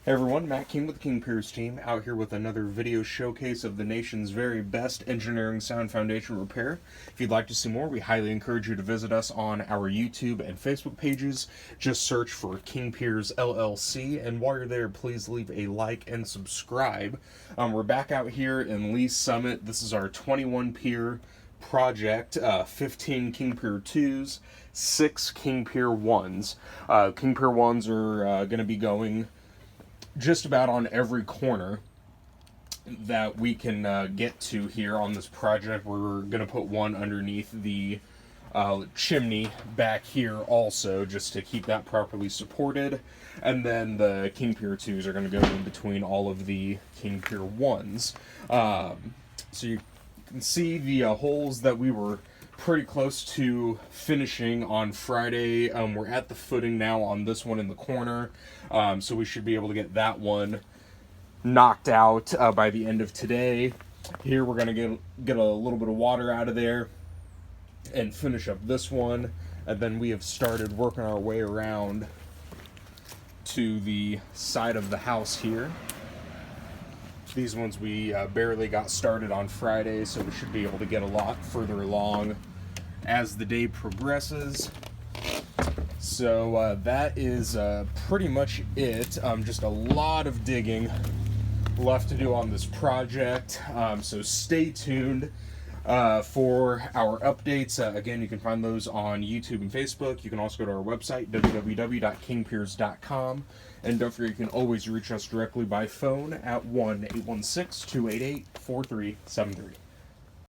Hey everyone, Matt King with the King Piers team, out here with another video showcase of the nation's very best engineering sound foundation repair. If you'd like to see more, we highly encourage you to visit us on our YouTube and Facebook pages. Just search for King Piers LLC, and while you're there, please leave a like and subscribe. We're back out here in Lee Summit. This is our 21 pier project, 15 King Pier 2s, 6 King Pier 1s. King Pier 1s are going to be going just about on every corner that we can get to here on this project. We're going to put one underneath the chimney back here also, just to keep that properly supported. And then the King Pier 2s are going to go in between all of the King Pier 1s. So you can see the holes that we were pretty close to finishing on Friday. We're at the footing now on this one in the corner, so we should be able to get that one knocked out by the end of today. Here we're going to get a little bit of water out of there and finish up this one, and then we have started working our way around to the side of the house here. These ones we barely got started on Friday, so we should be able to get a lot further along as the day progresses. So that is pretty much it. Just a lot of digging left to do on this project, so stay tuned for our updates. Again, you can find those on YouTube and Facebook. You can also go to our website, www.kingpiers.com. And don't forget, you can always reach us directly by phone at 1-816-288-4373.